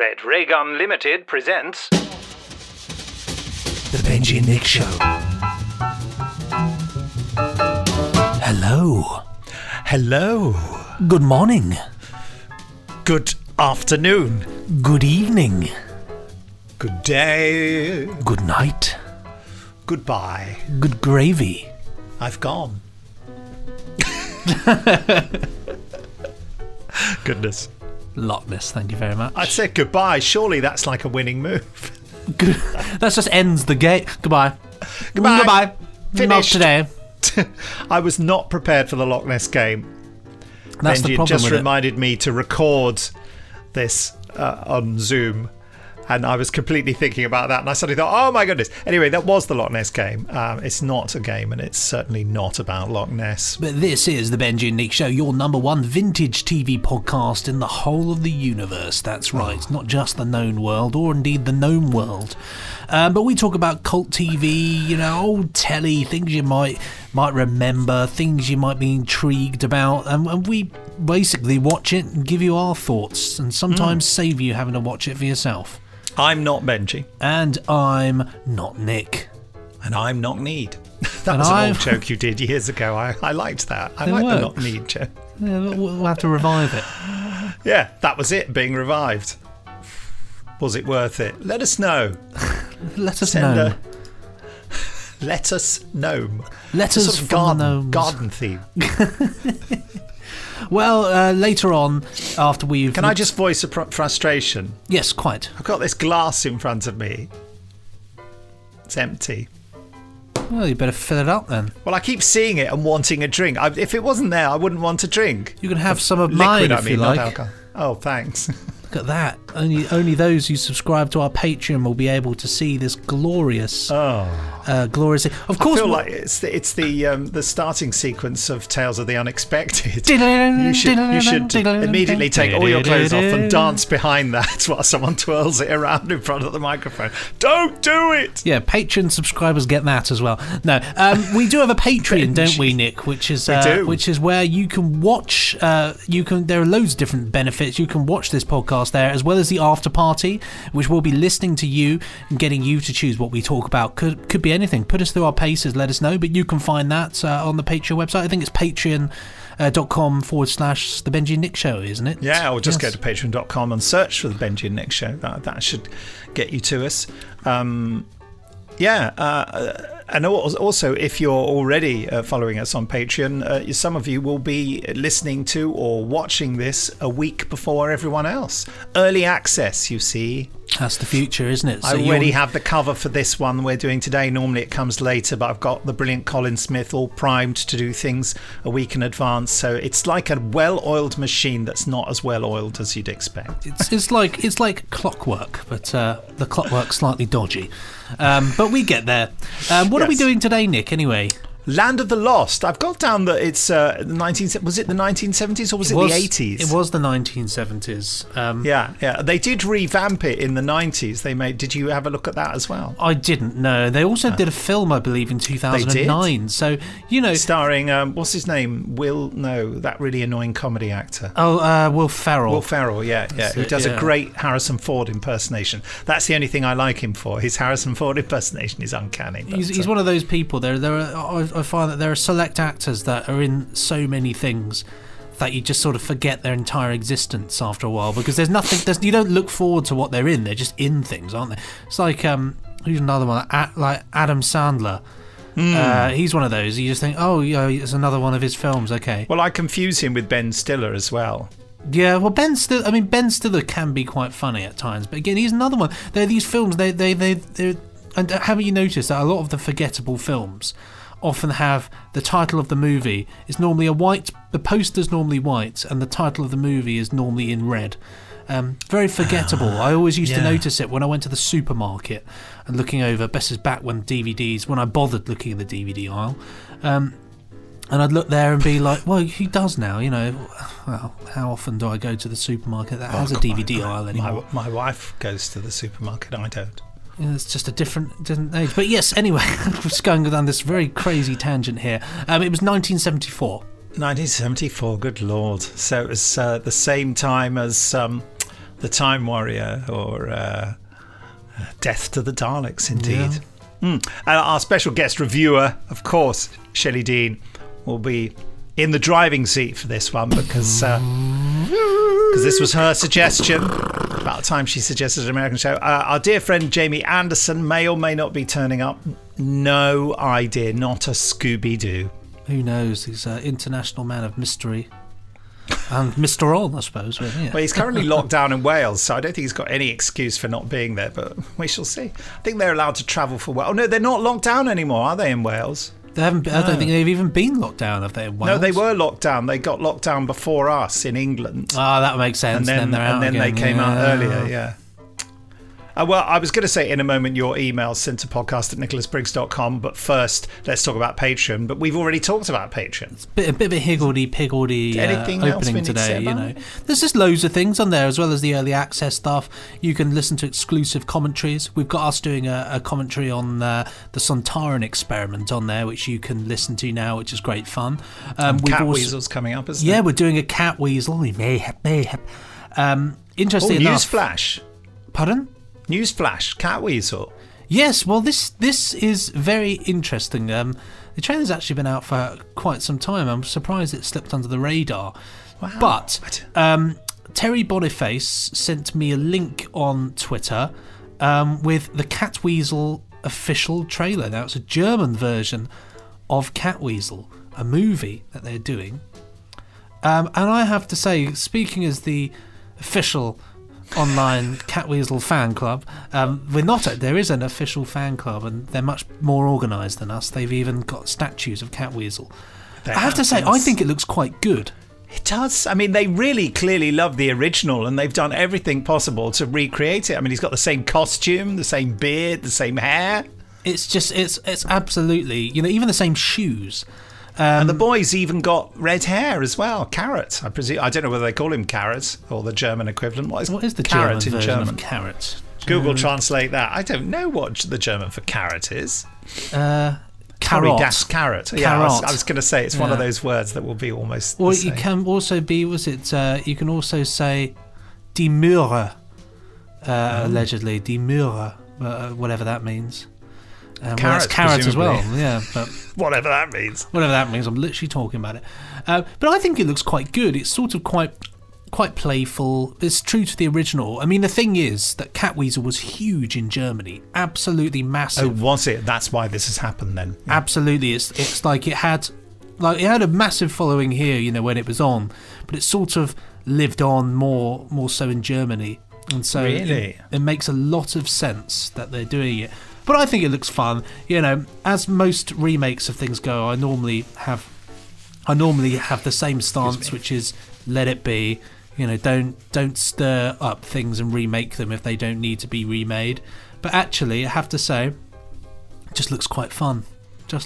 Red Ray Gun Limited presents The Benji and Nick Show. Hello. Hello. Good morning. Good afternoon. Good evening. Good day. Good night. Goodbye. Good gravy. I've gone. Goodness. Loch Ness, thank you very much. I said goodbye. Surely that's like a winning move. Good. That just ends the game. Goodbye. Goodbye. Goodbye. Finished. Not today. I was not prepared for the Loch Ness game. That's Benji the problem just with reminded me to record this on Zoom, and I was completely thinking about that, and I suddenly thought, oh my goodness. Anyway, that was the Loch Ness game. It's not a game, and it's certainly not about Loch Ness. But this is the Benji and Nick Show, your number one vintage TV podcast in the whole of the universe. That's right, not just the known world, or indeed the gnome world. But we talk about cult TV, old telly, things you might remember, things you might be intrigued about, and we basically watch it and give you our thoughts, and sometimes save you having to watch it for yourself. I'm not Benji. And I'm not Nick. And I'm not Need. That was an old joke you did years ago. I liked that. I like the not Need joke. Yeah, we'll have to revive it. Yeah, that was it, being revived. Was it worth it? Let us know. Let us know. Let us gnome. Let us sort of gnomes. garden theme. Well, later on, after we've... Can I just voice a frustration? Yes, quite. I've got this glass in front of me. It's empty. Well, you better fill it up then. Well, I keep seeing it and wanting a drink. If it wasn't there, I wouldn't want a drink. You can have some of Liquid, mine if you not like. alcohol. Oh, thanks. Look at that. Only those who subscribe to our Patreon will be able to see this glorious... glorious... Of course... I feel like it's the starting sequence of Tales of the Unexpected. You should immediately take all your clothes off and dance behind that while someone twirls it around in front of the microphone. Don't do it! Yeah, Patreon subscribers get that as well. No, we do have a Patreon, don't we, Nick? Which is where you can watch... there are loads of different benefits. You can watch this podcast there, as well as the after party, which will be listening to you and getting you to choose what we talk about. Could be anything. Put us through our paces, let us know, but you can find that on the Patreon website. I think it's patreon.com/the Benji and Nick Show, isn't it? Yeah, or just go to patreon.com and search for the Benji and Nick Show. That should get you to us. And also, if you're already following us on Patreon, some of you will be listening to or watching this a week before everyone else. Early access, you see. That's the future, isn't it? So I already have the cover for this one we're doing today. Normally it comes later, but I've got the brilliant Colin Smith all primed to do things a week in advance. So it's like a well-oiled machine that's not as well-oiled as you'd expect. It's like clockwork, but the clockwork's slightly dodgy. But we get there. What are we doing today, Nick, anyway? Land of the Lost. I've got down that it's was it the 1970s or was it the 80s? It was the 1970s. Yeah. They did revamp it in the 90s. Did you have a look at that as well? I didn't know. They also did a film, I believe, in 2009. So, starring what's his name? That really annoying comedy actor. Oh, Will Ferrell. Will Ferrell, yeah. Who does a great Harrison Ford impersonation. That's the only thing I like him for. His Harrison Ford impersonation is uncanny. He's one of those people. I find that there are select actors that are in so many things that you just sort of forget their entire existence after a while, because there's nothing. You don't look forward to what they're in. They're just in things, aren't they? It's like who's another one? Like Adam Sandler. He's one of those. You just think, oh, it's another one of his films. Okay. Well, I confuse him with Ben Stiller as well. Yeah, well, Ben Stiller can be quite funny at times, but again, he's another one. They're these films. They're and haven't you noticed that a lot of the forgettable films often have the title of the movie is normally the poster's normally white and the title of the movie is normally in red. Very forgettable. I always used to notice it when I went to the supermarket and looking over, best is back when I bothered looking in the DVD aisle, and I'd look there and be like, well, who does now, well, how often do I go to the supermarket that has a DVD aisle anymore? My wife goes to the supermarket, I don't. It's just a different age. But yes, anyway, we're just going down this very crazy tangent here. It was 1974. 1974, good lord. So it was the same time as The Time Warrior, or Death to the Daleks, indeed. Yeah. And our special guest reviewer, of course, Shelley Dean, will be in the driving seat for this one because this was her suggestion. About time she suggested an American show. Our dear friend Jamie Anderson may or may not be turning up. No idea. Not a Scooby-Doo. Who knows? He's an international man of mystery. And Mr. On, I suppose. Really, yeah. Well, he's currently locked down in Wales, so I don't think he's got any excuse for not being there, but we shall see. I think they're allowed to travel for Wales. Oh, no, they're not locked down anymore, are they, in Wales? They haven't. I don't think they've even been locked down, have they, in Wales? No, they were locked down. They got locked down before us in England. Oh, that makes sense. And then they came out earlier, yeah. Well, I was going to say in a moment your email sent to podcast@nicholasbriggs.com, but first let's talk about Patreon. But we've already talked about Patreon. It's a bit of a higgledy-piggledy opening today, you know. There's just loads of things on there, as well as the early access stuff. You can listen to exclusive commentaries. We've got us doing a commentary on the Sontaran experiment on there, which you can listen to now, which is great fun. Cat Weasel's coming up, isn't it? Yeah, we're doing a Cat Weasel. Mayhap. Interesting enough. Newsflash. Pardon? Newsflash, Cat Weasel. Yes, well, this is very interesting. The trailer's actually been out for quite some time. I'm surprised it slipped under the radar. Wow. But Terry Boniface sent me a link on Twitter with the Cat Weasel official trailer. Now, it's a German version of Cat Weasel, a movie that they're doing. And I have to say, speaking as the official online Cat Weasel fan club, there is an official fan club, and they're much more organised than us. They've even got statues of Cat Weasel. I have to say, I think it looks quite good. It does. I mean, they really clearly love the original, and they've done everything possible to recreate it. I mean, he's got the same costume, the same beard, the same hair. It's absolutely, you know, even the same shoes. And the boy's even got red hair as well. Carrot, I presume. I don't know whether they call him Carrot or the German equivalent. What is the Carrot German in version German? Of Carrot. Google translate that. I don't know what the German for carrot is. Carrot. Das Carrot. Yeah, I was going to say it's one of those words that will be almost. Or the same. You can also be. You can also say die Möhre, allegedly die Möhre, whatever that means. Carrot as well, yeah. But whatever that means. Whatever that means, I'm literally talking about it. But I think it looks quite good. It's sort of quite playful. It's true to the original. I mean, the thing is that Cat Weasel was huge in Germany, absolutely massive. Oh, was it? That's why this has happened then. Yeah. Absolutely, it's like it had a massive following here, you know, when it was on, but it sort of lived on more so in Germany, and so really? it makes a lot of sense that they're doing it. But I think it looks fun. You know, as most remakes of things go, I normally have the same stance, which is let it be. You know, don't stir up things and remake them if they don't need to be remade. But actually, I have to say, it just looks quite fun.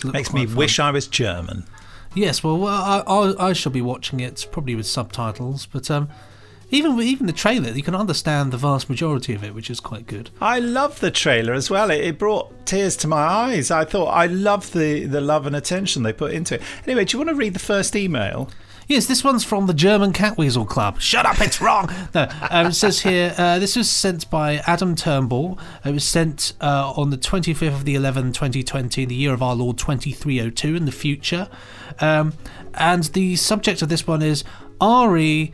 Makes me wish I was German. Yes, well, I shall be watching it probably with subtitles, but even the trailer, you can understand the vast majority of it, which is quite good. I love the trailer as well. It brought tears to my eyes. I thought I love the love and attention they put into it. Anyway, do you want to read the first email? Yes, this one's from the German Cat Weasel Club. Shut up, it's wrong! No, it says here, this was sent by Adam Turnbull. It was sent on the 25th of the 11th, 2020, in the year of our Lord 2302, in the future. And the subject of this one is RE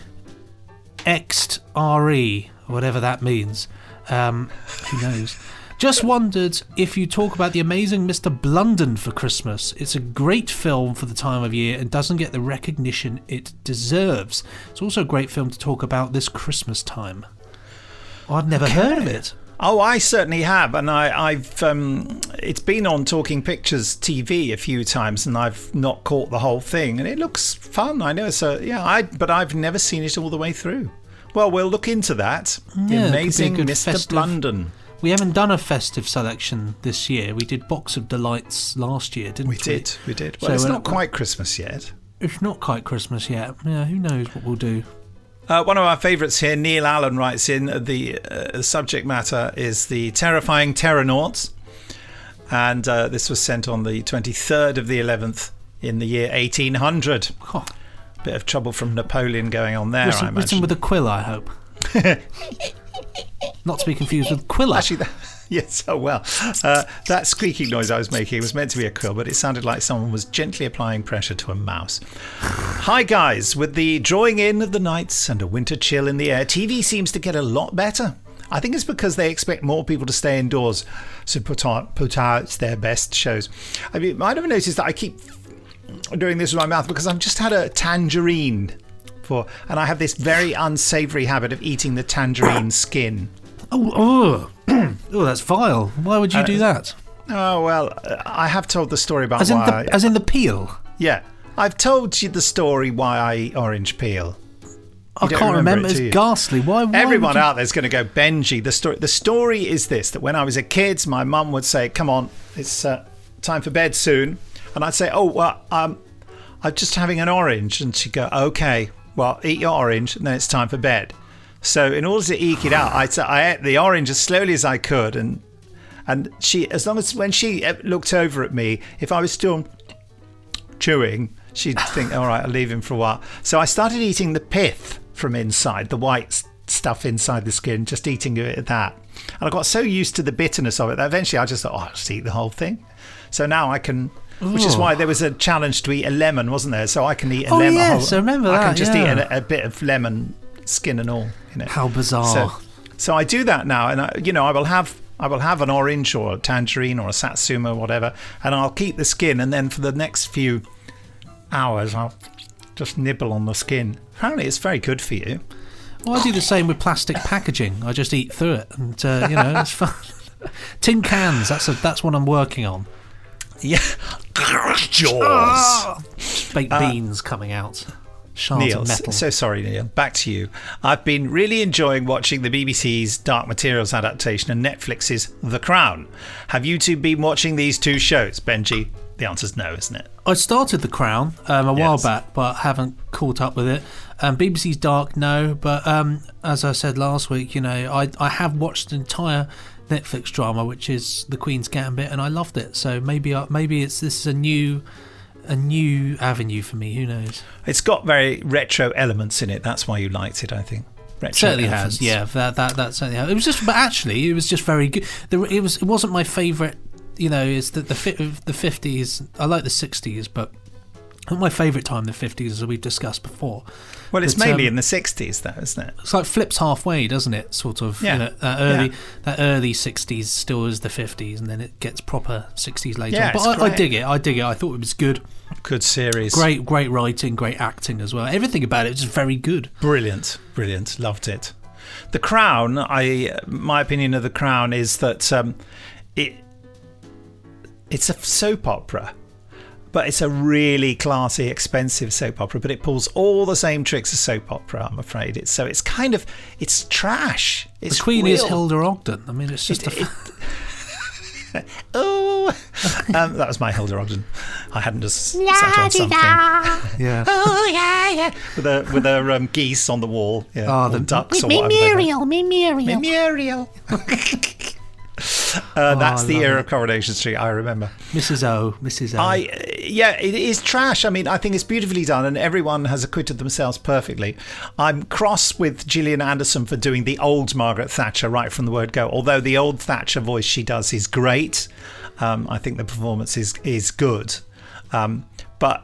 Ext RE, whatever that means. Who knows? Just wondered if you talk about the amazing Mr. Blunden for Christmas. It's a great film for the time of year and doesn't get the recognition it deserves. It's also a great film to talk about this Christmas time. Oh, I've never heard of it. Oh, I certainly have, and I've it's been on Talking Pictures TV a few times, and I've not caught the whole thing, and it looks fun. I know, so yeah, but I've never seen it all the way through. Well, we'll look into that. The amazing Mr. Blunden. We haven't done a festive selection this year. We did Box of Delights last year, didn't we? We did. Well, so it's not quite Christmas yet. It's not quite Christmas yet. Yeah, who knows what we'll do. One of our favourites here, Neil Allen, writes in, the subject matter is the terrifying Terranauts. And this was sent on the 23rd of the 11th in the year 1800. Oh. Bit of trouble from Napoleon going on there, I imagine. Written with a quill, I hope. Not to be confused with Quilla. Actually, yes, oh well. That squeaking noise I was making was meant to be a quill, but it sounded like someone was gently applying pressure to a mouse. Hi guys, with the drawing in of the nights and a winter chill in the air, TV seems to get a lot better. I think it's because they expect more people to stay indoors, so put out their best shows. I mean, you might have noticed that I keep doing this with my mouth because I've just had a tangerine and I have this very unsavoury habit of eating the tangerine skin. Oh, that's vile. Why would you do that? Oh, well, I have told the story about as in the peel? Yeah. I've told you the story why I eat orange peel. I can't remember. It's ghastly. Why Everyone out there's going to go, Benji. The story is this, that when I was a kid, my mum would say, come on, it's time for bed soon. And I'd say, oh, well, I'm just having an orange. And she'd go, okay, well, eat your orange, and then it's time for bed. So in order to eke it out, I ate the orange as slowly as I could. And she, as long as when she looked over at me, if I was still chewing, she'd think, all right, I'll leave him for a while. So I started eating the pith from inside, the white stuff inside the skin, just eating it at that. And I got so used to the bitterness of it that eventually I just thought, I'll just eat the whole thing. So now I can, which is why there was a challenge to eat a lemon, wasn't there? So I can eat a lemon. Yes, I remember that. I can just eat a bit of lemon, skin and all. How bizarre. So I do that now, and I will have an orange or a tangerine or a satsuma or whatever, and I'll keep the skin, and then for the next few hours I'll just nibble on the skin. Apparently it's very good for you. Well, I do the same with plastic packaging. I just eat through it, and it's fun. Tin cans. That's what I'm working on. Yeah. Jaws. Baked beans coming out. Shards Neil, of metal. so sorry, Neil. Back to you. I've been really enjoying watching the BBC's Dark Materials adaptation and Netflix's The Crown. Have you two been watching these two shows, Benji? The answer's no, isn't it? I started The Crown a while back, but haven't caught up with it. BBC's Dark, no. But as I said last week, I have watched an entire Netflix drama, which is The Queen's Gambit, and I loved it. So maybe this is a new avenue for me. Who knows? It's got very retro elements in it. That's why you liked it, I think. Retro certainly elements. has. Yeah, that certainly has. It was just, but actually, it was just very good. It wasn't my favourite. It's the 50s. I like the 60s, but not my favourite time. The 50s, as we've discussed before. Well, it's mainly in the 60s, though, isn't it? It's like flips halfway, doesn't it? Sort of. Yeah. That early 60s still is the 50s, and then it gets proper 60s later. Yeah, but I dig it. I thought it was good. Good series. Great writing, great acting as well. Everything about it was just very good. Brilliant. Loved it. The Crown. My opinion of The Crown is that it's a soap opera. But it's a really classy, expensive soap opera. But it pulls all the same tricks as soap opera, I'm afraid. It's trash. It's the Queen real. is Hilda Ogden. I mean, it's just that was my Hilda Ogden. I hadn't just sat on something. Yeah. Oh yeah. With her geese on the wall. Yeah. The ducks or whatever. Muriel. That's the era of Coronation Street, I remember. Mrs. O. It is trash. I mean, I think it's beautifully done and everyone has acquitted themselves perfectly. I'm cross with Gillian Anderson for doing the old Margaret Thatcher right from the word go, although the old Thatcher voice she does is great. I think the performance is good. But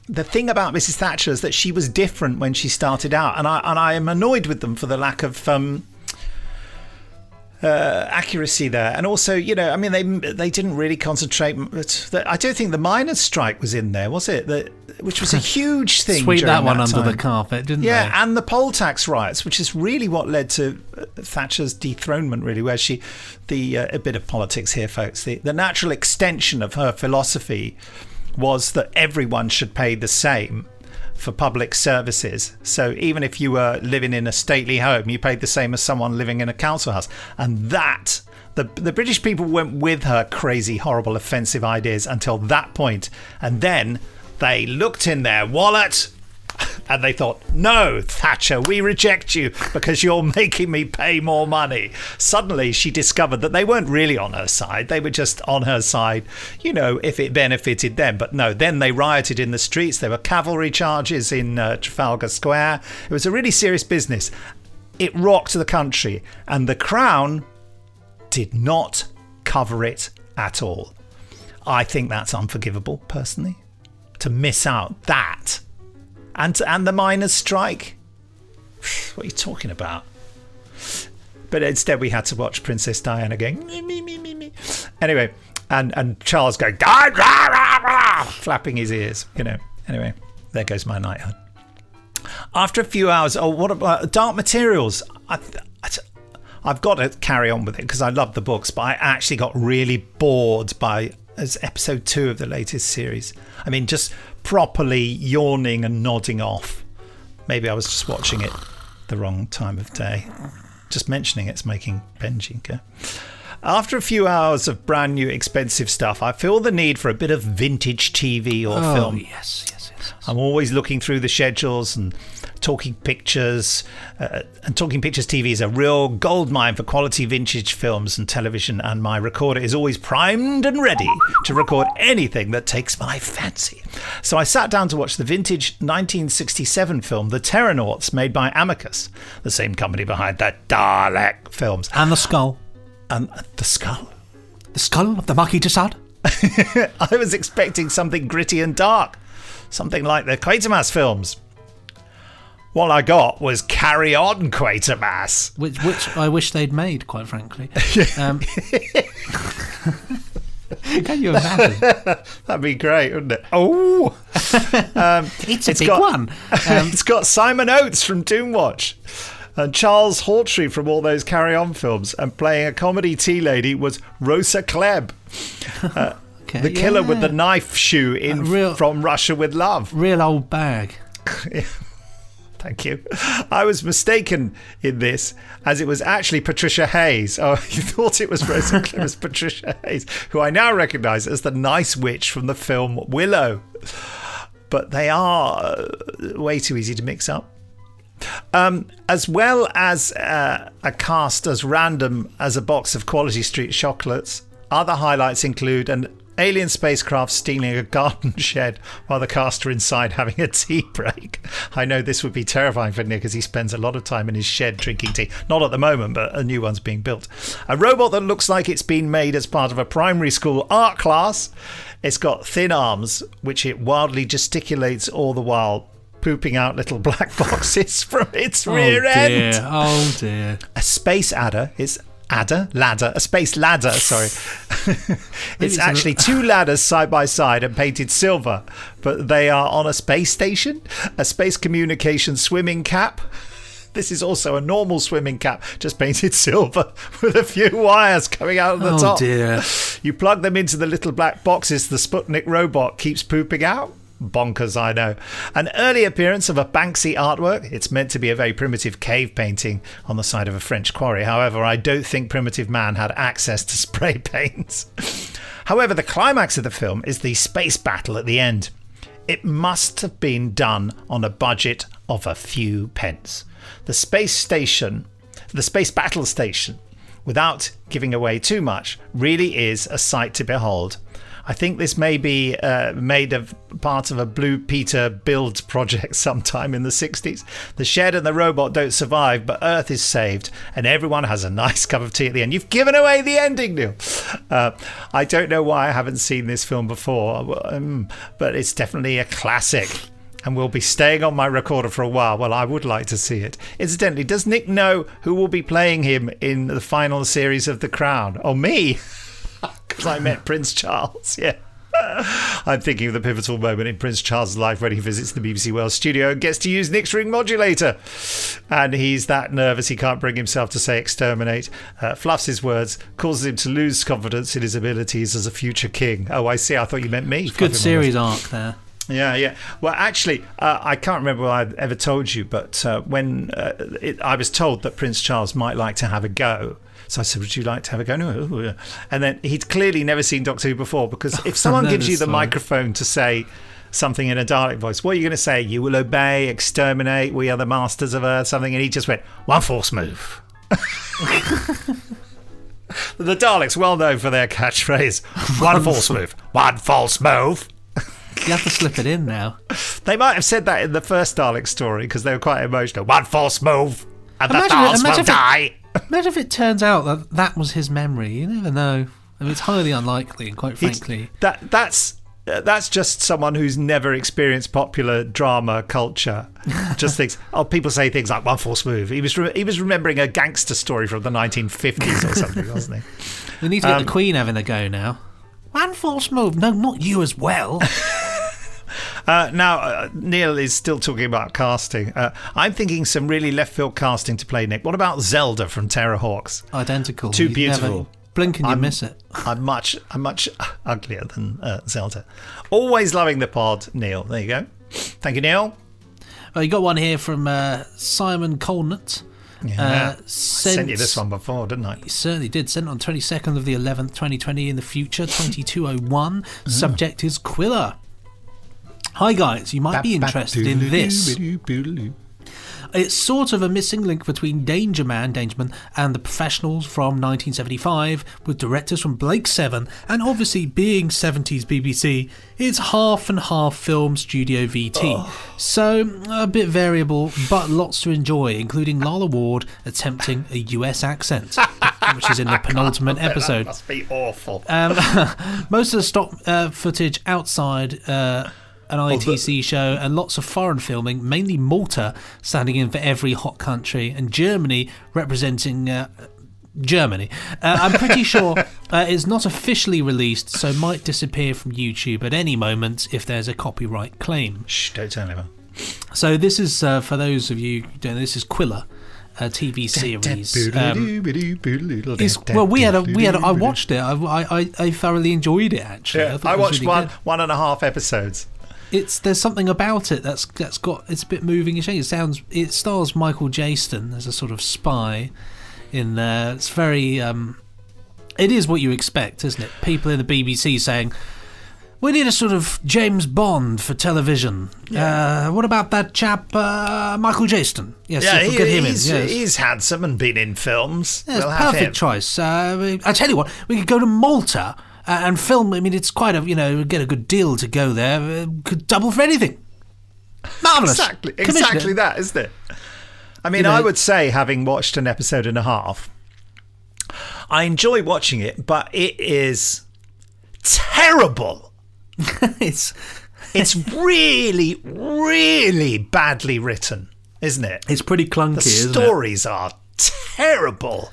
the thing about Mrs. Thatcher is that she was different when she started out, and I am annoyed with them for the lack of accuracy there. And also, they didn't really concentrate. I don't think the miners' strike was in there, was it? Which was a huge thing. Sweep that one under the carpet, didn't they? Yeah, and the poll tax riots, which is really what led to Thatcher's dethronement, really, where a bit of politics here, folks. The natural extension of her philosophy was that everyone should pay the same for public services. So even if you were living in a stately home, you paid the same as someone living in a council house. And that, the British people went with her crazy, horrible, offensive ideas until that point. And then they looked in their wallet and they thought, no, Thatcher, we reject you because you're making me pay more money. Suddenly she discovered that they weren't really on her side. They were just on her side, if it benefited them. But no, then they rioted in the streets. There were cavalry charges in Trafalgar Square. It was a really serious business. It rocked the country, and The Crown did not cover it at all. I think that's unforgivable, personally, to miss out that. And the miners' strike. What are you talking about? But instead we had to watch Princess Diana going, me. Anyway, and Charles going, flapping his ears, Anyway, there goes my night. After a few hours, what about Dark Materials? I've got to carry on with it because I love the books, but I actually got really bored as episode 2 of the latest series. I mean, just properly yawning and nodding off. Maybe I was just watching it the wrong time of day. Just mentioning it's making Benji go. After a few hours of brand new expensive stuff, I feel the need for a bit of vintage TV or film. Yes. I'm always looking through the schedules and Talking Pictures. And Talking Pictures TV is a real goldmine for quality vintage films and television, and my recorder is always primed and ready to record anything that takes my fancy. So I sat down to watch the vintage 1967 film The Terranauts, made by Amicus, the same company behind the Dalek films. And The Skull. And The Skull? The Skull of the Marquis de Sade? I was expecting something gritty and dark. Something like the Quatermass films. What I got was Carry On, Quatermass. Which I wish they'd made, quite frankly. Can you imagine? That'd be great, wouldn't it? Oh! It's a big one. It's got Simon Oates from Doomwatch and Charles Hawtrey from all those Carry On films, and playing a comedy tea lady was Rosa Klebb. The killer with the knife shoe from Russia with Love. Real old bag. Thank you. I was mistaken in this, as it was actually Patricia Hayes. Oh, you thought it was Rosa Klebb as Patricia Hayes, who I now recognise as the nice witch from the film Willow. But they are way too easy to mix up. As well as a cast as random as a box of Quality Street chocolates, other highlights include an alien spacecraft stealing a garden shed while the cast are inside having a tea break. I know this would be terrifying for Nick, as he spends a lot of time in his shed drinking tea. Not at the moment, but a new one's being built. A robot that looks like it's been made as part of a primary school art class. It's got thin arms, which it wildly gesticulates all the while, pooping out little black boxes from its rear end. Oh dear. A space adder is a space ladder, sorry. It's actually 2 ladders side by side and painted silver, but they are on a space station. A space communication swimming cap. This is also a normal swimming cap, just painted silver with a few wires coming out of the top. Oh dear. You plug them into the little black boxes the Sputnik robot keeps pooping out. Bonkers, I know. An early appearance of a Banksy artwork. It's meant to be a very primitive cave painting on the side of a French quarry. However, I don't think primitive man had access to spray paints. However, the climax of the film is the space battle at the end. It must have been done on a budget of a few pence. The space battle station, without giving away too much, really is a sight to behold. I think this may be made of part of a Blue Peter build project sometime in the 60s. The shed and the robot don't survive, but Earth is saved, and everyone has a nice cup of tea at the end. You've given away the ending, Neil. I don't know why I haven't seen this film before, but it's definitely a classic, and will be staying on my recorder for a while. Well, I would like to see it. Incidentally, does Nick know who will be playing him in the final series of The Crown? Oh, me? Because I met Prince Charles, yeah. I'm thinking of the pivotal moment in Prince Charles' life when he visits the BBC Wales studio and gets to use Nick's ring modulator. And he's that nervous he can't bring himself to say exterminate. Fluffs his words, causes him to lose confidence in his abilities as a future king. Oh, I see. I thought you meant me. Good series arc there. Yeah. Well, actually, I can't remember what I've ever told you, but when I was told that Prince Charles might like to have a go. So I said, would you like to have a go? No. And then he'd clearly never seen Doctor Who before, because if someone gives you the microphone to say something in a Dalek voice, what are you going to say? You will obey, exterminate, we are the masters of Earth, something. And he just went, one false move. The Daleks, well known for their catchphrase, one false move, one false move. You have to slip it in now. They might have said that in the first Dalek story because they were quite emotional. One false move. and the dolls will die. Imagine if it turns out that that was his memory. You never know. I mean, it's highly unlikely, and quite frankly, that's just someone who's never experienced popular drama culture. Just thinks, people say things like "One False Move." He was remembering a gangster story from the 1950s or something, wasn't he? We need to get the Queen having a go now. One false move. No, not you as well. Now, Neil is still talking about casting. I'm thinking some really left field casting to play Nick. What about Zelda from Terrorhawks? Identical. Too beautiful. Blink and you miss it. I'm much uglier than Zelda. Always loving the pod, Neil. There you go. Thank you, Neil. Well, you got one here from Simon Colnett. Yeah, I sent you this one before, didn't I? You certainly did. Sent on 22nd of the 11th, 2020 in the future, 2201. Subject is Quiller. Hi guys, you might be interested in this. It's sort of a missing link between Dangerman and The Professionals from 1975, with directors from Blake Seven, and obviously being 70s BBC, it's half and half film studio VT. So a bit variable, but lots to enjoy, including Lala Ward attempting a US accent, which is in the penultimate episode. That must be awful. Most of the stock footage outside an ITC show, and lots of foreign filming, mainly Malta standing in for every hot country, and Germany representing Germany. I'm pretty sure it's not officially released, so might disappear from YouTube at any moment if there's a copyright claim. Shh, don't tell anyone. So this is, for those of you who don't know, this is Quiller, a TV series. I watched it. I thoroughly enjoyed it, actually. Yeah, I watched really 1.5 episodes. There's something about it that's got, it's a bit moving and shaking. It stars Michael Jaston as a sort of spy in there. It's very it is what you expect, isn't it? People in the BBC saying, we need a sort of James Bond for television. Yeah. What about that chap Michael Jaston? Yes, we'll get him in. Yes. He's handsome and been in films. Yes, we'll perfect choice. I tell you what, we could go to Malta and film. I mean, it's quite get a good deal to go there. Could double for anything. Marvellous. Exactly that, isn't it? I mean, I would say, having watched an episode and a half, I enjoy watching it, but it is terrible. It's really, really badly written, isn't it? It's pretty clunky, isn't it? The stories are terrible.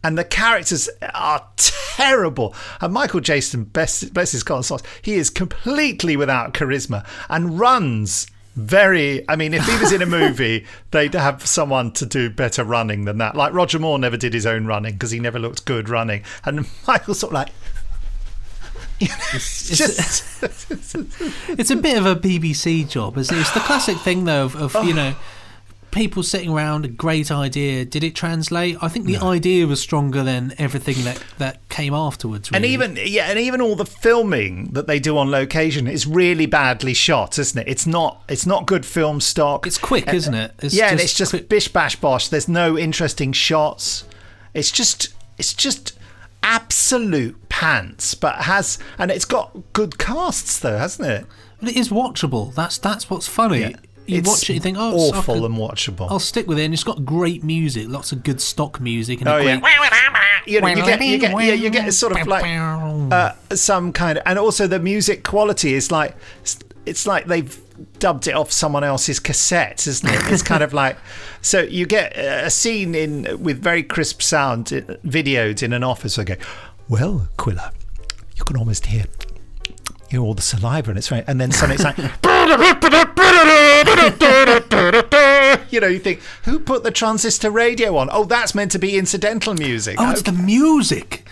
And the characters are terrible. And Michael Jaston, bless his cotton socks, he is completely without charisma and runs very... I mean, if he was in a movie, they'd have someone to do better running than that. Like Roger Moore never did his own running because he never looked good running. And Michael's sort of like... It's a bit of a BBC job, isn't it? It's the classic thing, though, of people sitting around, a great idea. Did it translate? I think the idea was stronger than everything that came afterwards. Really. And even all the filming that they do on location is really badly shot, isn't it? It's not good film stock. It's quick, isn't it? It's just bish bash bosh. There's no interesting shots. It's just absolute pants, and it's got good casts though, hasn't it? But it is watchable. That's what's funny. Yeah. You watch it, you think, it's awful and watchable. I'll stick with it, and it's got great music, lots of good stock music, and you get sort of like some kind of, and also the music quality is like, it's like they've dubbed it off someone else's cassette, isn't it? It's kind of like, so you get a scene with very crisp sound videoed in an office. I go, well, Quiller, you can almost hear all the saliva, and it's right, and then suddenly it's like, you think, who put the transistor radio on? Oh, that's meant to be incidental music. Oh, it's the music.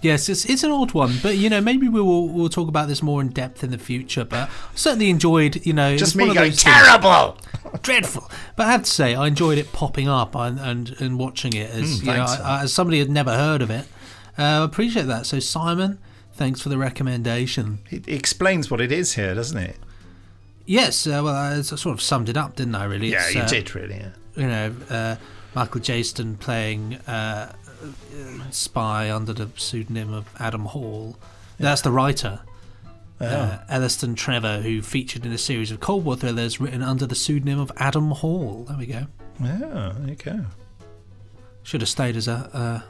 Yes, it's an odd one, but maybe we'll talk about this more in depth in the future. But I certainly enjoyed, just me going terrible, dreadful. But I have to say, I enjoyed it popping up and watching it as as somebody had never heard of it. I appreciate that. So Simon, thanks for the recommendation. It explains what it is here, doesn't it? Yes. Well, I sort of summed it up, didn't I? Really? Yeah, you did really. Yeah. Michael Jaston playing spy under the pseudonym of Adam Hall. That's the writer. Elliston Trevor, who featured in a series of Cold War thrillers written under the pseudonym of Adam Hall. There we go. Yeah, there you go. Should have stayed as a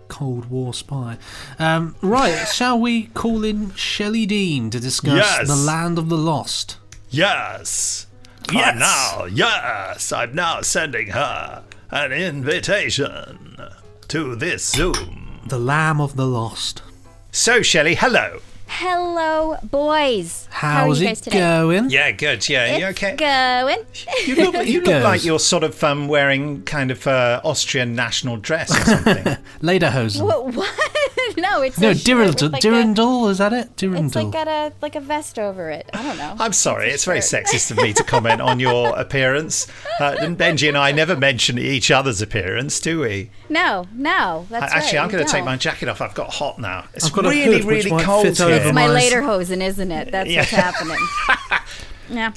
Cold War spy. Right, shall we call in Shelley Dean to discuss The Land of the Lost? Yes. I'm now sending her an invitation to this Zoom. The Lamb of the Lost. So, Shelley, hello. Hello, boys. How are How's you it guys today? going? Yeah, good. Yeah, you okay? Going. You look like you're sort of wearing kind of Austrian national dress or something. Lederhosen. What? No, it's No, a shirt with Dirndl, is that it? Dirndl. It's got a vest over it. I don't know. I'm sorry, it's very shirt. sexist of me to comment on your appearance. And Benji and I never mention each other's appearance, do we? No, that's Actually, right. I'm going to take my don't. jacket off. I've got hot now. It's I've got a really, hood which really might cold fit here. over It's my my- lederhosen, isn't it? That's what's happening. Yeah,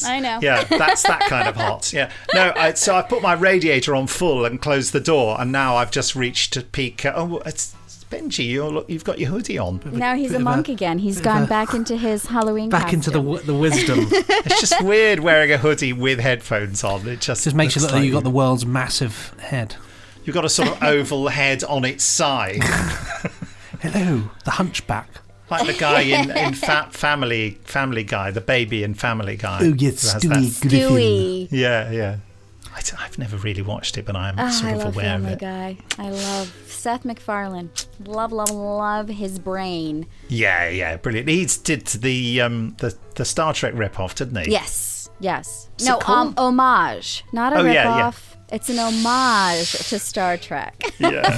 I know. Yeah, that's that kind of hot. Yeah. No, so I put my radiator on full and closed the door, and now I've just reached a peak. It's Benji, you've got your hoodie on. Now he's a monk again. He's gone back into his Halloween Back into costume. the wisdom. It's just weird wearing a hoodie with headphones on. It just Makes you looks look like you've got like the world's massive head. you've got a sort of oval head on its side. Hello, the hunchback. Like the guy in Family Guy, the baby in Family Guy. Oh, yes, who has that- Stewie. Yeah. I've never really watched it, but I'm sort I of love aware of Family it. Guy. I love Seth MacFarlane. Love his brain. Yeah, brilliant. He did the Star Trek rip-off, didn't he? Yes. What's No, it called? homage. Not a Oh, rip yeah. off. It's an homage to Star Trek. Yeah.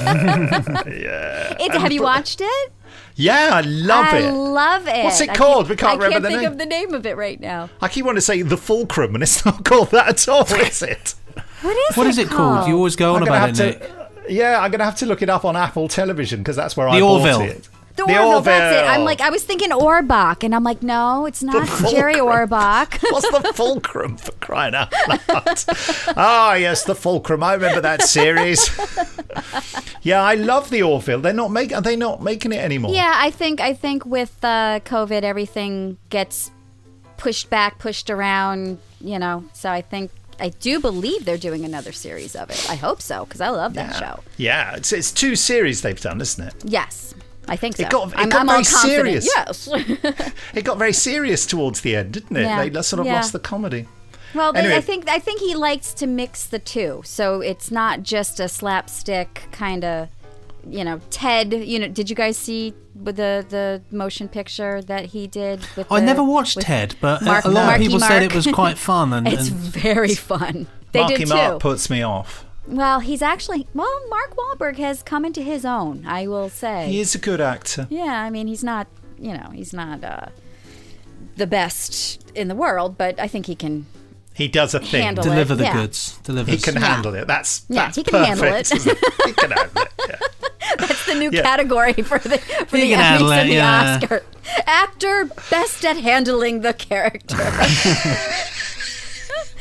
Have you watched it? Yeah, I love I it. love it. What's it called? We can't remember the I can't name. think of the name of it right now. I keep wanting to say The Fulcrum, and it's not called that at all, is it? What is it called? You always go on I'm gonna about it, have Nick. to. Yeah, I'm going to have to look it up on Apple Television because that's where I The bought Orville. it. The Orville, that's it. I was thinking Orbach, and I'm like, no, it's not Jerry Fulcrum. Orbach. What's the Fulcrum, for crying out loud? Ah, yes, the Fulcrum. I remember that series. Yeah, I love the Orville. Are they not making it anymore? Yeah, I think with COVID, everything gets pushed back, pushed around, so I do believe they're doing another series of it. I hope so, because I love that show. Yeah, it's 2 series they've done, isn't it? Yes, I think so. It got I'm very all confident. serious. Yes. It got very serious towards the end, didn't it? Yeah. They sort of lost the comedy. Well, Anyway. I think he likes to mix the two, so it's not just a slapstick kind of, Ted. Did you guys see with the motion picture that he did? I never watched Ted, but a lot of Marky people said Mark. it was quite fun. And It's very fun. They Marky did too. Mark puts me off. Well, Mark Wahlberg has come into his own, I will say. He is a good actor. Yeah, I mean, he's not the best in the world, but I think he can He does a thing. handle deliver it. the Yeah. goods. Delivers. He can handle it. That's Yeah, that's he can perfect, handle it. isn't it? He can handle it. Yeah. That's the new Yeah. category for the He can Emmys handle and it, the yeah. Oscar. Actor best at handling the character.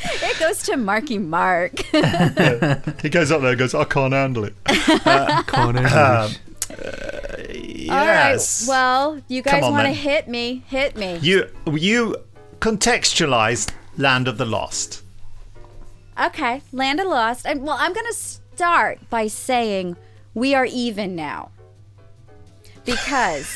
It goes to Marky Mark. He goes up there and goes, I can't handle it. All Yes. right. Well, you guys Come on, want to then. hit me? Hit me. You contextualized Land of the Lost. Okay, Land of Lost. I'm going to start by saying we are even now. Because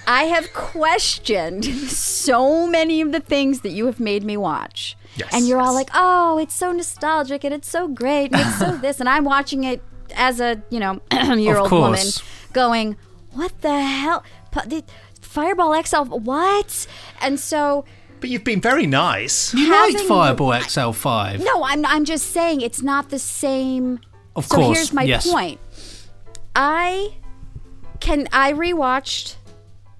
I have questioned so many of the things that you have made me watch. Yes, And you're all yes. like, oh, it's so nostalgic and it's so great and it's so this. And I'm watching it as a, year-old woman course. going, what the hell? Fireball XL, what? And so... But you've been very nice. You liked having- Fireball XL5. No, I'm just saying it's not the same. Of so course, here's my yes. point. I rewatched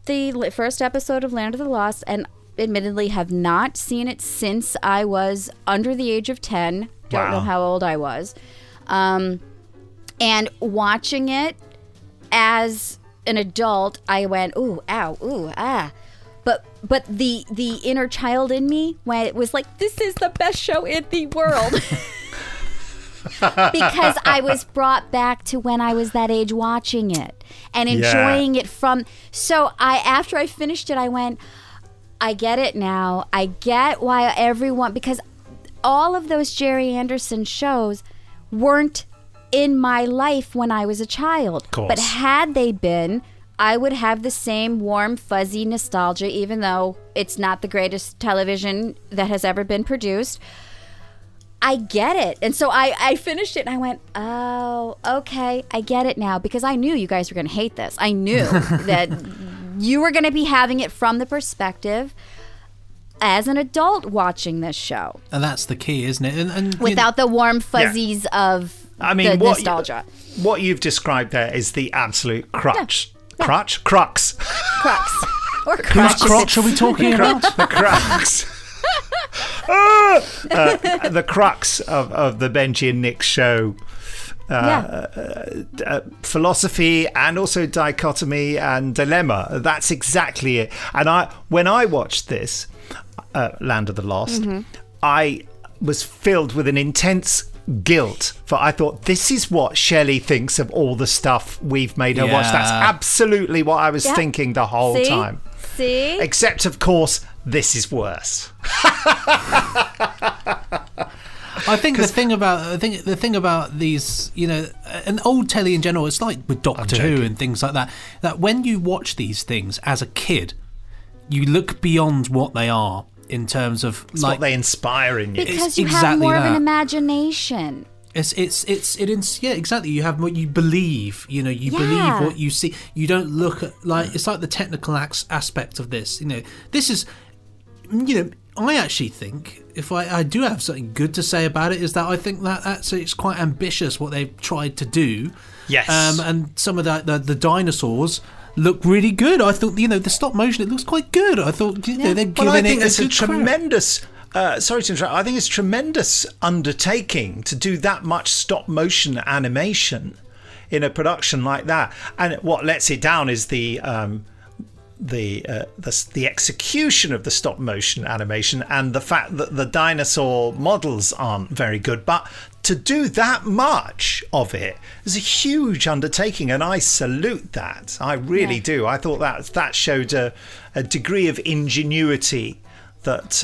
the first episode of Land of the Lost and admittedly have not seen it since I was under the age of 10. Don't know Wow. how old I was. And watching it as an adult, I went, ooh, ow, ooh, ah. But the inner child in me, when it was like, this is the best show in the world. Because I was brought back to when I was that age watching it and enjoying it from. So after I finished it, I went, I get it now. I get why everyone, because all of those Jerry Anderson shows weren't in my life when I was a child. Of course. But had they been, I would have the same warm, fuzzy nostalgia, even though it's not the greatest television that has ever been produced. I get it. And so I finished it and I went, oh, okay, I get it now. Because I knew you guys were going to hate this. I knew that you were going to be having it from the perspective as an adult watching this show. And that's the key, isn't it? And without the warm fuzzies of the nostalgia. What you've described there is the absolute crux. Yeah. Crux? Crux. Or whose crutch. crotch are we talking about? The crux. The crux of the Benji and Nick show. Philosophy and also dichotomy and dilemma. That's exactly it. And when I watched this, Land of the Lost, I was filled with an intense guilt, for I thought, this is what Shelley thinks of all the stuff we've made her watch. That's absolutely what I was thinking the whole time. See? Except, of course, this is worse. I think the thing about these, an old telly in general, it's like with Doctor Who and things like that. That when you watch these things as a kid, you look beyond what they are in terms of it's what they inspire in you. Because you have more of an imagination. Exactly. You have what you believe. You believe what you see. You don't look at it's like the technical aspect of this. This is, I actually think, if I do have something good to say about it, is that I think that it's quite ambitious what they've tried to do. Yes. And some of the dinosaurs look really good. I thought, the stop motion, it looks quite good. I thought, they're giving it a tremendous. Sorry to interrupt. I think it's a tremendous undertaking to do that much stop motion animation in a production like that. And what lets it down is the execution of the stop motion animation and the fact that the dinosaur models aren't very good. But to do that much of it is a huge undertaking, and I salute that. I really do. I thought that showed a degree of ingenuity that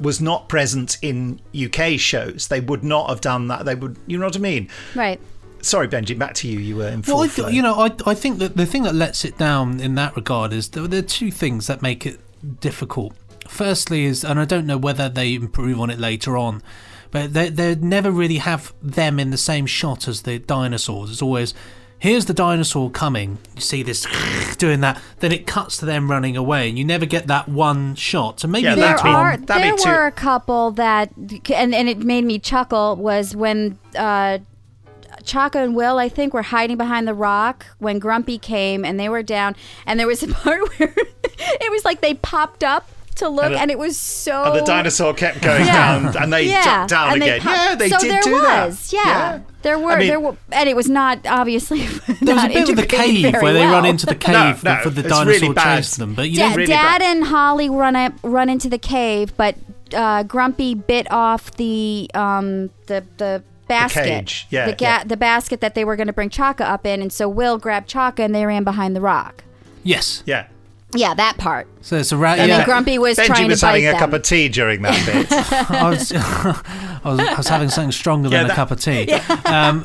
was not present in UK shows. They would not have done that. They would, you know what I mean? Right. Sorry, Benji, back to you. You were in full flow. I think that the thing that lets it down in that regard is there are two things that make it difficult. Firstly is, and I don't know whether they improve on it later on, but they never really have them in the same shot as the dinosaurs. It's always, here's the dinosaur coming. You see this doing that, then it cuts to them running away, and you never get that one shot. So maybe there were a couple that, and it made me chuckle, was when Chaka and Will, I think, were hiding behind the rock when Grumpy came, and they were down, and there was a part where it was like they popped up to look, and it was so... And the dinosaur kept going down, and they jumped down and again. They did there do was, that. There were, and it was not, obviously, there was a bit of the cave where they run into the cave for the dinosaur really chase them. But Dad and Holly run into the cave, but Grumpy bit off the basket, the cage. The basket that they were going to bring Chaka up in, and so Will grabbed Chaka and they ran behind the rock. Yes. Yeah, that part. So it's a and then Grumpy was Benji trying was to bite having a cup of tea during that bit. I was having something stronger than a cup of tea. No,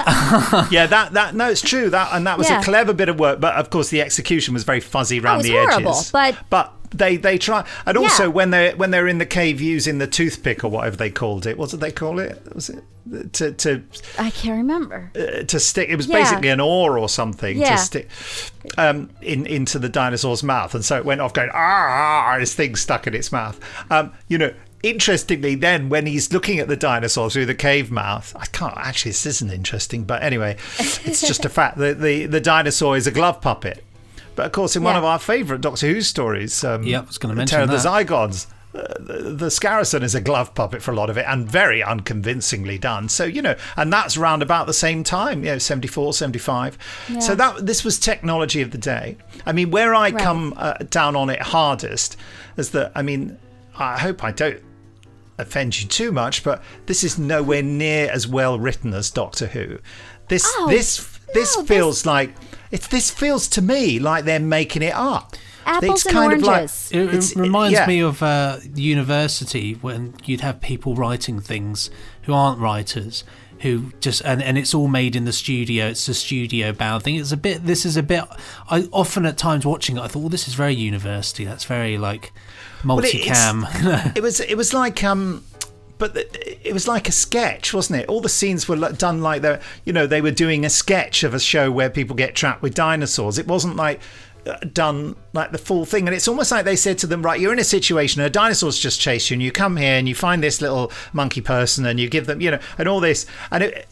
it's true. That was a clever bit of work, but of course the execution was very fuzzy around the horrible, edges. but they try, and also when they're in the cave using the toothpick or whatever they called it. What did they call it? Was it to I can't remember. To stick. It was basically an oar or something to stick into the dinosaur's mouth, and so it went off going this thing stuck in its mouth. Interestingly, then when he's looking at the dinosaur through the cave mouth, I can't actually. This isn't interesting, but anyway, it's just a fact that the dinosaur is a glove puppet. But of course, in one of our favourite Doctor Who stories, I was going to mention Terror of the that. Zygons, the Scarrison is a glove puppet for a lot of it, and very unconvincingly done. So, and that's round about the same time, 74, 75. Yeah. So this was technology of the day. I mean, where I come down on it hardest is that, I hope I don't offend you too much, but this is nowhere near as well written as Doctor Who. This feels to me like they're making it up. Apples and oranges. It reminds me of university when you'd have people writing things who aren't writers, who just and it's all made in the studio. It's a studio bound thing. This is a bit. I often at times watching it, I thought, well, this is very university. That's very like multicam. It was like but it was like a sketch, wasn't it? All the scenes were done like they were doing a sketch of a show where people get trapped with dinosaurs. It wasn't like done like the full thing, and it's almost like they said to them, right, you're in a situation, a dinosaur's just chased you, and you come here and you find this little monkey person and you give them, and all this, and it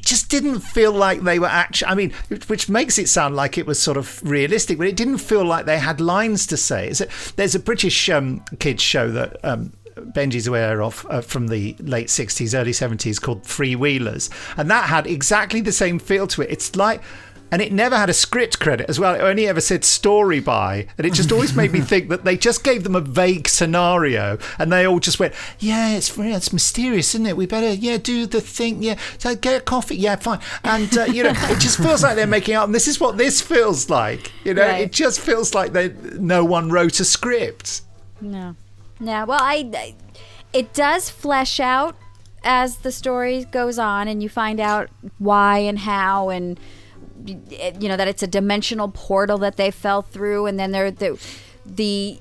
just didn't feel like they were actually, I mean, which makes it sound like it was sort of realistic, but it didn't feel like they had lines to say. There's a British kids show that Benji's aware of from the late 60s, early 70s called Freewheelers, and that had exactly the same feel to it. It's like, and it never had a script credit as well. It only ever said story by, and it just always made me think that they just gave them a vague scenario, and they all just went, "Yeah, it's mysterious, isn't it? We better, do the thing, so get a coffee, fine." And it just feels like they're making up. And this is what this feels like. Right. It just feels like no one wrote a script. No. Well, it does flesh out as the story goes on, and you find out why and how, and that it's a dimensional portal that they fell through, and then there the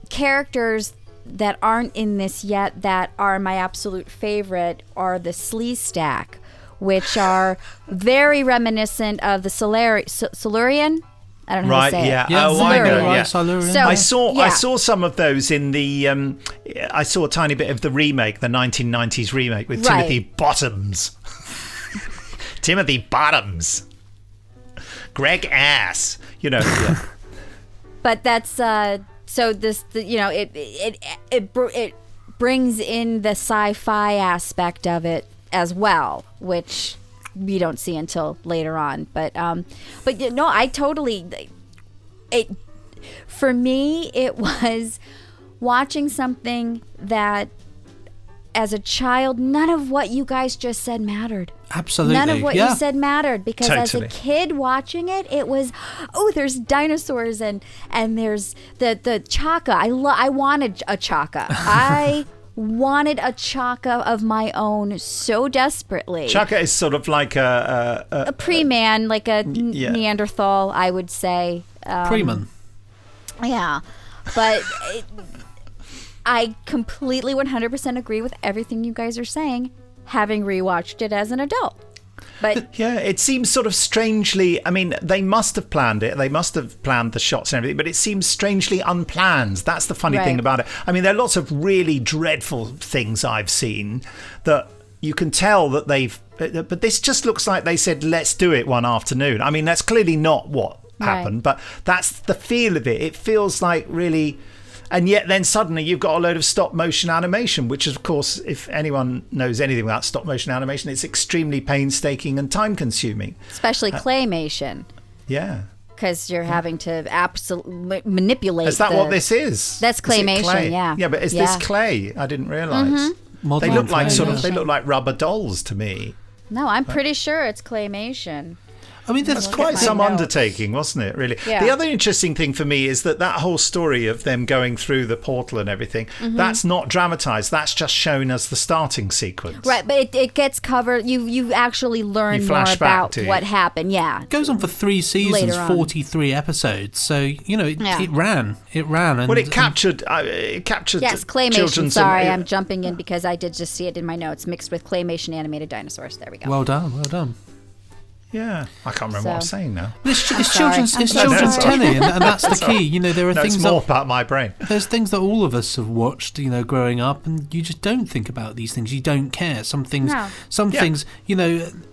characters that aren't in this yet that are my absolute favorite are the Slee Stack, which are very reminiscent of the Silurian. I don't know how to say it. Oh, I know. Yeah. So, I saw some of those in the. I saw a tiny bit of the remake, the 1990s remake with Timothy Bottoms. Timothy Bottoms. Greg Ass. But that's so this it brings in the sci-fi aspect of it as well, which we don't see until later on. But I totally. For me, it was watching something that, as a child, none of what you guys just said mattered. Absolutely. None of what you said mattered, because Totally. as a kid watching it was, there's dinosaurs and there's the Chaka. I wanted a Chaka. I wanted a Chaka of my own so desperately. Chaka is sort of like a pre-man, like a Neanderthal, I would say. Pre-man. Yeah, but I completely 100% agree with everything you guys are saying, having rewatched it as an adult. But yeah, it seems sort of strangely, I mean, they must have planned it. They must have planned the shots and everything, but it seems strangely unplanned. That's the funny thing about it. I mean, there are lots of really dreadful things I've seen that you can tell that but this just looks like they said, let's do it one afternoon. I mean, that's clearly not what happened, but that's the feel of it. It feels like really... And yet then suddenly you've got a load of stop motion animation, which of course, if anyone knows anything about stop motion animation, it's extremely painstaking and time consuming. Especially claymation. Yeah. Because you're having to absolutely manipulate. Is that what this is? That's claymation, yeah. Yeah, but is this clay? I didn't realise. They look like they look like rubber dolls to me. No, I'm pretty sure it's claymation. I mean, that's quite some undertaking, wasn't it, really? Yeah. The other interesting thing for me is that whole story of them going through the portal and everything, that's not dramatised. That's just shown as the starting sequence. Right, but it gets covered. You actually learn more about what happened, It goes on for 3 seasons, 43 episodes. So, it ran. And, it captured yes, claymation. Sorry, I'm jumping in because I did just see it in my notes, mixed with claymation animated dinosaurs. There we go. Well done. Yeah, I can't remember what I'm saying now. It's children's telly, and that's the key. There are things more about my brain. There's things that all of us have watched, growing up, and you just don't think about these things. You don't care. Some things,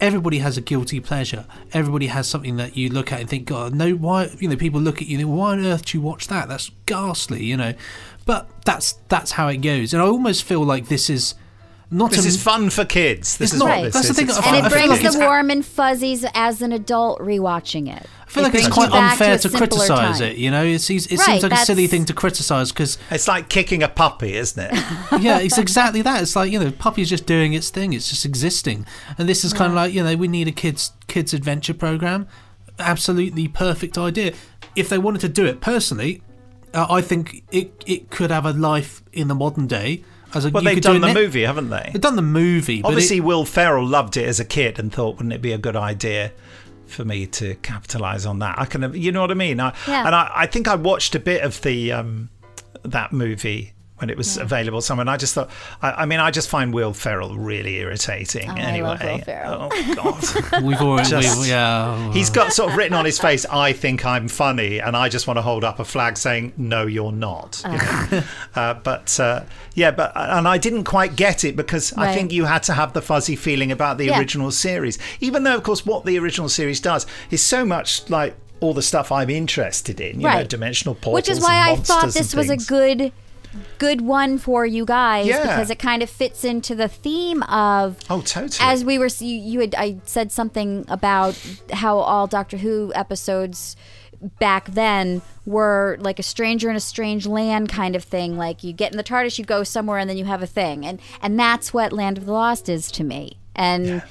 everybody has a guilty pleasure. Everybody has something that you look at and think, God, no, why? People look at you, why on earth do you watch that? That's ghastly, But that's how it goes, and I almost feel like this is. This is fun for kids. This is what this is. That's the thing. And it brings the warm and fuzzies as an adult rewatching it. I feel like it's quite unfair to criticise it. It seems like a silly thing to criticise because it's like kicking a puppy, isn't it? Yeah, it's exactly that. It's like puppy's just doing its thing. It's just existing, and this is kind of like we need a kids adventure program. Absolutely perfect idea. If they wanted to do it personally, I think it could have a life in the modern day. as a. Well, you they've could do done the net- movie, haven't they? They've done the movie, but Obviously, Will Ferrell loved it as a kid and thought, wouldn't it be a good idea for me to capitalise on that? You know what I mean? I think I watched a bit of the that movie when it was available somewhere, and I just thought, I just find Will Ferrell really irritating. Anyway, I love Will Ferrell. Oh God, we've already, Just- he's got sort of written on his face, "I think I'm funny," and I just want to hold up a flag saying, "No, you're not." You know? But I didn't quite get it because I think you had to have the fuzzy feeling about the original series, even though, of course, what the original series does is so much like all the stuff I'm interested in, you know, dimensional portals, which is why and I thought monsters this and was a things. good one for you guys, Yeah. because it kind of fits into the theme of Totally. as we were I said something about how all Doctor Who episodes back then were like a stranger in a strange land kind of thing. Like you get in the TARDIS, you go somewhere, and then you have a thing, and that's what Land of the Lost is to me. And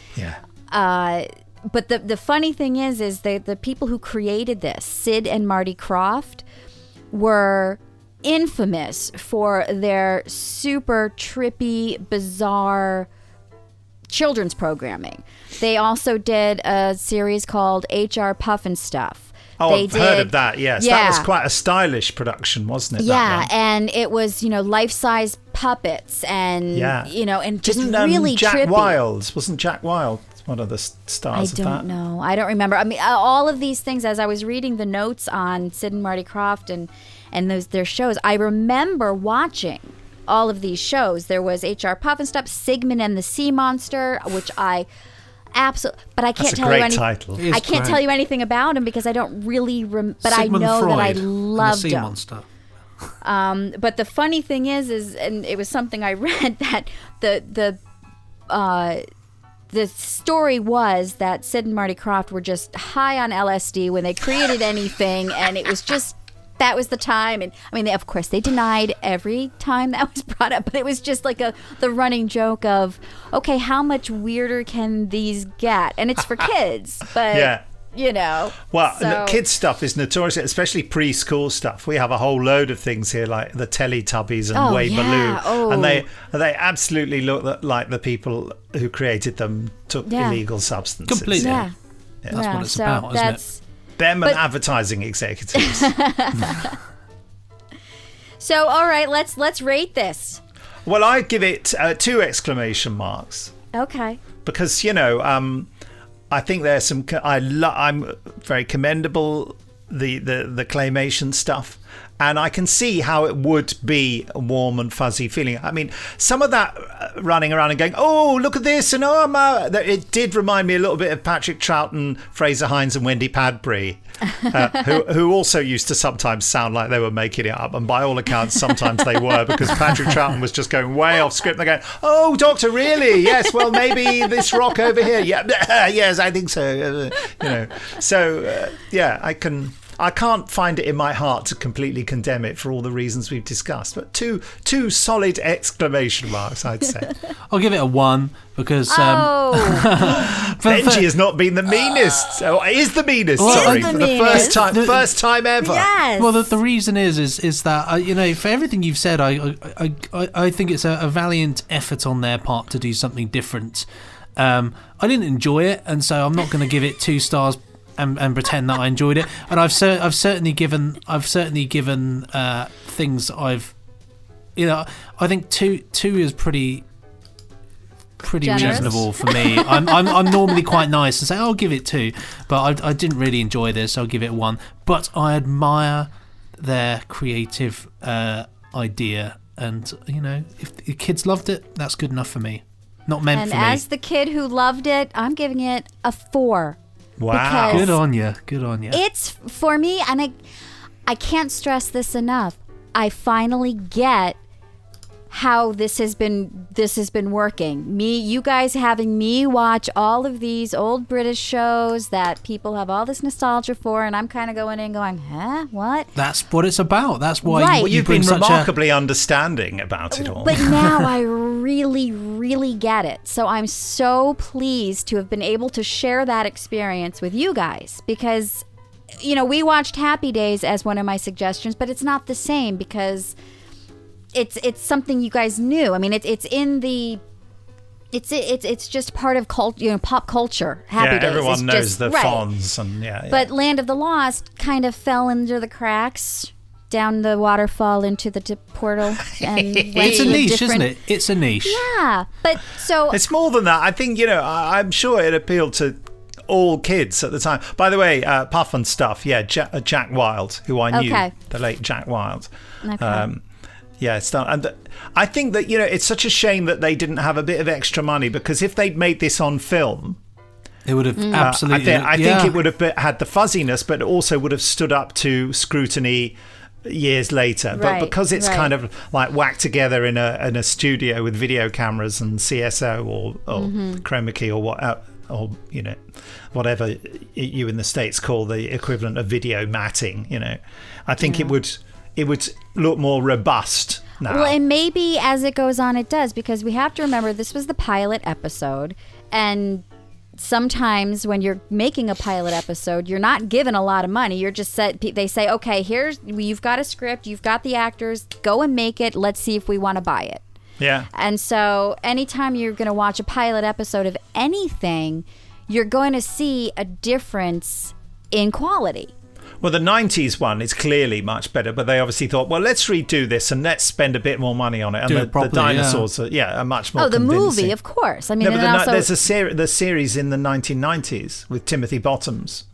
but the funny thing is the people who created this, Sid and Marty Croft, were infamous for their super trippy, bizarre children's programming. They also did a series called HR Puff and Stuff. I've heard of that, yes. That was quite a stylish production, wasn't it? Yeah, and it was, life-size puppets and, and just really Jack trippy. Wasn't Jack Wild one of the stars of that? I don't know. I don't remember. I mean, all of these things, as I was reading the notes on Sid and Marty Croft and their shows, I remember watching all of these shows. There was HR Puff and Stuff, Sigmund and the Sea Monster, which I absolutely, but I can't tell you anything. Title. I can't tell you anything about him because I don't really but Sigmund I know Freud that I and loved the Sea him. Monster. But the funny thing is, and it was something I read, that the story was that Sid and Marty Croft were just high on LSD when they created anything, and it was just, that was the time. And I mean, of course, they denied every time that was brought up, but it was just like the running joke of, okay, how much weirder can these get? And it's for kids, but Well, kids stuff is notorious, especially preschool stuff. We have a whole load of things here, like the Teletubbies and Way-Baloo, and they absolutely look like the people who created them took illegal substances. Completely. Yeah. That's what it's about, isn't it? Them and advertising executives. So, all right, let's rate this. Well, I give it 2 exclamation marks. Okay. Because, I think there's some. I'm very commendable the claymation stuff, and I can see how it would be a warm and fuzzy feeling. I mean, some of that running around and going, "Oh, look at this," and it did remind me a little bit of Patrick Troughton, Fraser Hines, and Wendy Padbury, who also used to sometimes sound like they were making it up, and by all accounts, sometimes they were, because Patrick Troughton was just going way off script. And they're going, "Oh, Doctor, really? Yes. Well, maybe this rock over here. Yeah, yes, I think so." So I can't find it in my heart to completely condemn it for all the reasons we've discussed, but two solid exclamation marks, I'd say. I'll give it a 1 because Benji has not been the meanest. Is the meanest. Sorry, for the first time ever. Yes. Well, the reason is that for everything you've said, I think it's a valiant effort on their part to do something different. I didn't enjoy it, and so I'm not going to give it 2 stars. And pretend that I enjoyed it, and I've certainly given things I think two is pretty Generous. reasonable for me. I'm normally quite nice and say I'll give it 2, but I didn't really enjoy this. I'll give it 1. But I admire their creative idea, and if the kids loved it, that's good enough for me. Not meant for me. And as the kid who loved it, I'm giving it a 4. Wow. Good on you. It's, for me, and I can't stress this enough, I finally get how this has been working. You guys having me watch all of these old British shows that people have all this nostalgia for, and I'm kind of going in going, huh, what? That's what it's about. That's why Right. You've been remarkably understanding about it all. But now I really, really get it. So I'm so pleased to have been able to share that experience with you guys, because, we watched Happy Days as one of my suggestions, but it's not the same because it's something you guys knew. I mean, it's in the. It's just part of pop culture. Happy Days. Everyone knows just, the Fonz and But Land of the Lost kind of fell into the cracks down the waterfall into the portal. And it's a niche, isn't it? It's a niche. Yeah, but so it's more than that. I think I'm sure it appealed to all kids at the time. By the way, Puff and Stuff. Yeah, Jack Wilde, who I knew, the late Jack Wilde. Okay. And I think that it's such a shame that they didn't have a bit of extra money, because if they'd made this on film, it would have absolutely. I think it would have had the fuzziness, but it also would have stood up to scrutiny years later. But because it's kind of like whacked together in a studio with video cameras and CSO or chroma key or what, or whatever you in the States call the equivalent of video matting, I think it would look more robust now. Well, and maybe as it goes on, it does, because we have to remember this was the pilot episode, and sometimes when you're making a pilot episode, you're not given a lot of money. You're just they say, okay, you've got a script, you've got the actors, go and make it. Let's see if we want to buy it. Yeah. And so anytime you're going to watch a pilot episode of anything, you're going to see a difference in quality. Well, the 90s one is clearly much better, but they obviously thought, well, let's redo this and let's spend a bit more money on it. And the dinosaurs are much more convincing. Movie, of course. I mean, there's the series in the 1990s with Timothy Bottoms.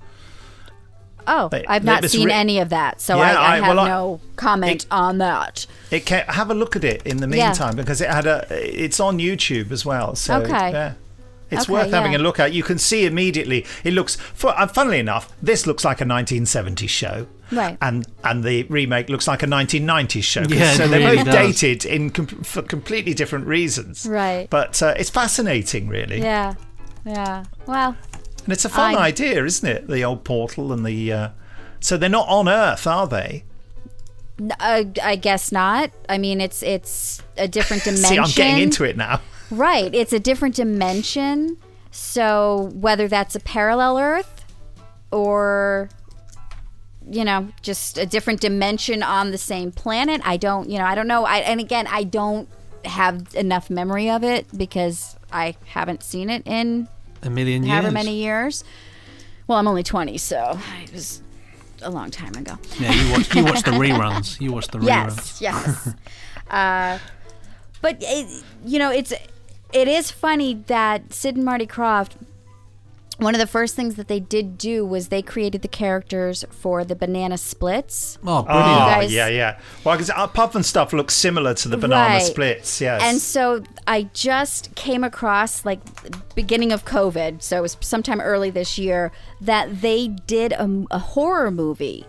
Oh, I've not seen any of that, so I have no comment on that. Have a look at it in the meantime, because it's on YouTube as well. So it's worth having a look at. You can see immediately. It looks, funnily enough, this looks like a 1970s show, right? And the remake looks like a 1990s show. Yeah, so they're really both dated for completely different reasons, right? But it's fascinating, really. Yeah. Well, and it's a fun idea, isn't it? The old portal and the. So they're not on Earth, are they? I guess not. I mean, it's a different dimension. See, I'm getting into it now. Right, it's a different dimension. So whether that's a parallel Earth or just a different dimension on the same planet, I don't know. And again, I don't have enough memory of it because I haven't seen it in a million years. However many years. Well, I'm only 20, so it was a long time ago. Yeah, you watched the reruns. You watched the reruns. Yes. But it is funny that Sid and Marty Krofft, one of the first things that they did do was they created the characters for the Banana Splits. Oh, brilliant. Yeah. Well, because Puff and Stuff looks similar to the Banana Splits, yes. And so I just came across, beginning of COVID, so it was sometime early this year, that they did a horror movie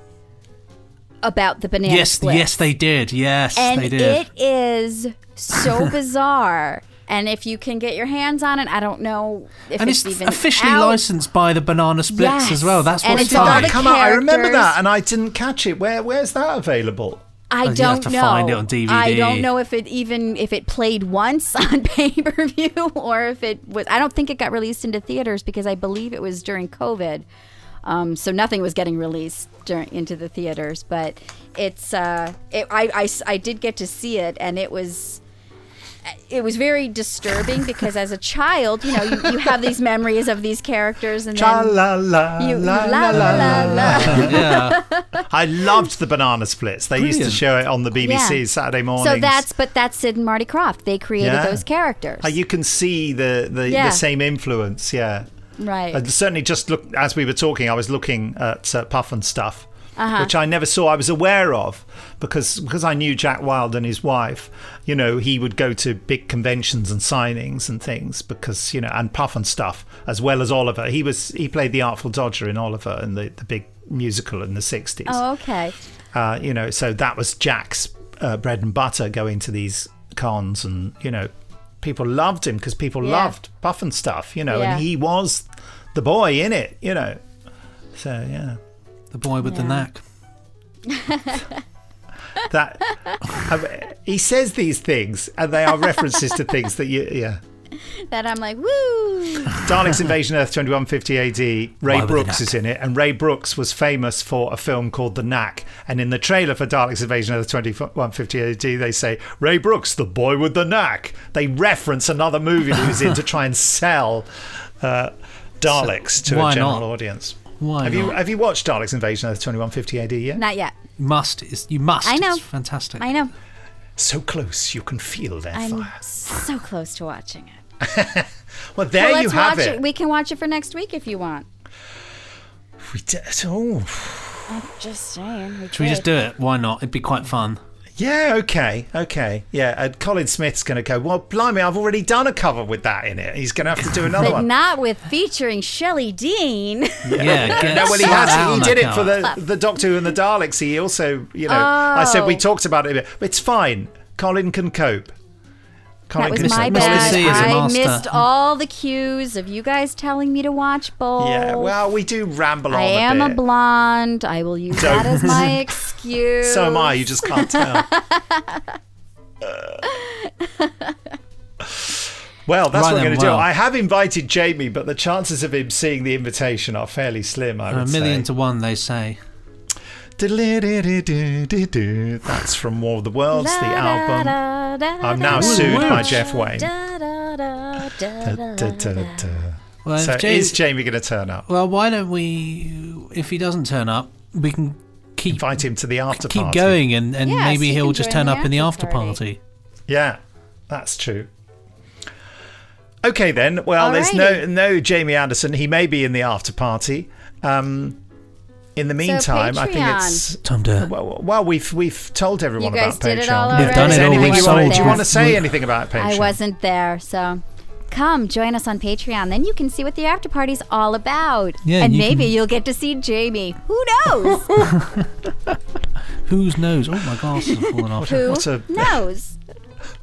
about the Banana Splits. Yes, they did. Yes, they did. And it is so bizarre. And if you can get your hands on it, I don't know if it's even officially out. Licensed by the Banana Splits as well. That's what's fun. fun. I remember that, and I didn't catch it. Where's that available? I don't you have to know. Find it on DVD. I don't know if it played once on pay-per-view or if it was. I don't think it got released into theaters because I believe it was during COVID. So nothing was getting released into the theaters. But it's I did get to see it, and it was very disturbing because as a child, you have these memories of these characters, and then la la la la la. Yeah. I loved the Banana Splits. They used to show it on the BBC Saturday mornings. So that's Sid and Marty Krofft. They created those characters. You can see the same influence. Yeah. Right. Certainly, just look as we were talking. I was looking at Puff and Stuff. Which I never saw. I was aware of because I knew Jack Wilde and his wife. He would go to big conventions and signings and things because and Puff and Stuff, as well as Oliver. He played the Artful Dodger in Oliver in the big musical in the 60s. Oh, okay. So that was Jack's bread and butter, going to these cons, and people loved him because people loved Puff and Stuff. And he was the boy in it. So yeah. The boy with the knack. He says these things, and they are references to things that that I'm like, woo. Daleks Invasion Earth 2150 AD. Ray Why with Brooks the is in it, and Ray Brooks was famous for a film called The Knack. And in the trailer for Daleks Invasion Earth 2150 AD, they say, Ray Brooks, the boy with the knack. They reference another movie that he was in to try and sell Daleks to a general audience. Why not? Have you watched Daleks Invasion Earth 2150 AD yet? Not yet. You must. I know. It's fantastic. I know. So close, you can feel their I'm fire. so close to watching it. Well, there Well, you let's have watch it. We can watch it for next week if you want. Oh. I'm just saying. Should we just do it? Why not? It'd be quite fun. Yeah, okay. Yeah, and Colin Smith's going to go, well, blimey, I've already done a cover with that in it. He's going to have to do another But one. not with featuring Shelley Dean. Yeah, No, well, he flat has. out He on did that it for cover. the Doctor Who and the Daleks. He also, I said we talked about it a bit. But it's fine. Colin can cope. That was can my cope. bad. C is a I master. missed all the cues of you guys telling me to watch both. Yeah, well, we do ramble on I a bit. am a blonde. I will use that as my excuse. So am I. You just can't tell. Well, that's Right what we're then, going to do. well. I have invited Jamie, but the chances of him seeing the invitation are fairly slim, I would A million say. to one, they say. That's from War of the Worlds, the album. I'm now sued by Jeff Wayne. Well, So if is Jamie going to turn up? well, why don't we? If he doesn't turn up, we can keep Invite him to the after keep party. going, and Yes, maybe you he'll can just join turn the up in the after after party. party. Yeah, that's true. Okay then. Well, there's Alrighty. no Jamie Anderson. He may be in the after party. In the meantime, I think it's Time to. well, we've told everyone You guys about did Patreon. it all We've done Is it there all. anything We've you sold want, do you it. want to say anything about Patreon? I wasn't there, so come join us on Patreon. Then you can see what the after party's all about. Yeah, and you maybe can- you'll get to see Jamie. Who knows? Whose knows? Oh, my glasses have fallen off. Who What a- knows?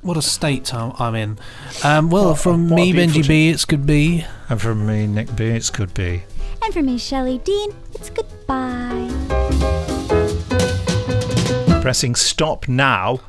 What a state I'm in. Well, from what a me, beautiful Benji B, it's could be. And from me, Nick B, it could be. And for me, Shelley Dean, it's goodbye. Pressing stop now.